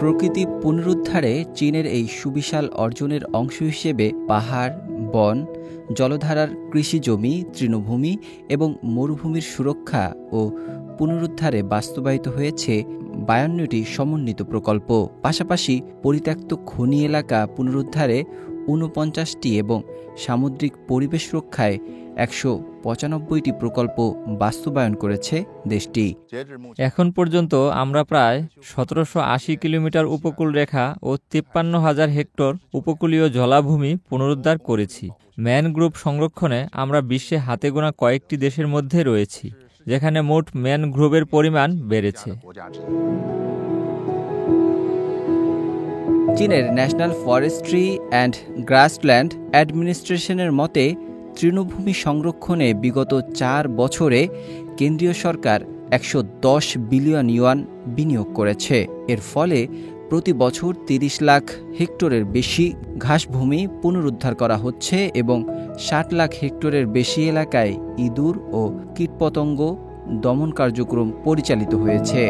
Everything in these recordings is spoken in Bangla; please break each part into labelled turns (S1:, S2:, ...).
S1: প্রকৃতি পুনরুদ্ধারে চীনের এই সুবিশাল অর্জনের অংশ হিসেবে পাহাড়, বন, জলধারার কৃষিজমি, তৃণভূমি এবং মরুভূমির সুরক্ষা ও পুনরুদ্ধারে বাস্তবায়িত হয়েছে 52টি সমন্বিত প্রকল্প। পাশাপাশি পরিত্যক্ত খনি এলাকা পুনরুদ্ধারে 49টি এবং সামুদ্রিক পরিবেশ রক্ষায় 195টি প্রকল্প বাস্তবায়ন করেছে দেশটি।
S2: এখন পর্যন্ত আমরা প্রায় 1780 কিলোমিটার উপকূল রেখা ও 53,000 হেক্টর উপকূলীয় জলাভূমি পুনরুদ্ধার করেছি। ম্যানগ্রোভ সংরক্ষণে আমরা বিশ্বে হাতে গোনা কয়েকটি দেশের মধ্যে রয়েছি, যেখানে মোট ম্যানগ্রোভের পরিমাণ বেড়েছে।
S1: চীনের ন্যাশনাল ফরেস্ট্রি অ্যান্ড গ্রাসল্যান্ড অ্যাডমিনিস্ট্রেশনের মতে তৃণভূমি সংরক্ষণে বিগত 4 বছরে কেন্দ্রীয় সরকার 110 বিলিয়ন ইউয়ান বিনিয়োগ করেছে। এর ফলে প্রতি বছর 30 লাখ হেক্টরের বেশি ঘাসভূমি পুনরুদ্ধার করা হচ্ছে এবং 60 লাখ হেক্টরের বেশি এলাকায় ইঁদুর ও কীটপতঙ্গ দমন কার্যক্রম পরিচালিত হয়েছে।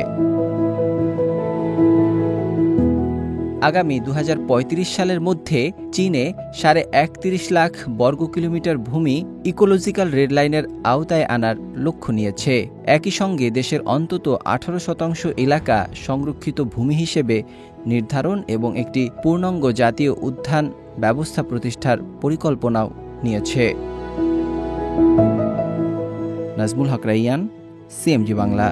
S1: আগামী 2035 সালের মধ্যে চীনে 31.5 লাখ বর্গ কিলোমিটার ভূমি ইকোলজিক্যাল রেডলাইনের আওতায় আনার লক্ষ্য নিয়েছে। একই সঙ্গে দেশের অন্তত 18% এলাকা সংরক্ষিত ভূমি হিসেবে নির্ধারণ এবং একটি পূর্ণাঙ্গ জাতীয় উদ্যান ব্যবস্থা প্রতিষ্ঠার পরিকল্পনাও নিয়েছে। নাজমুল হক রাইয়ান, সিএমজি বাংলা।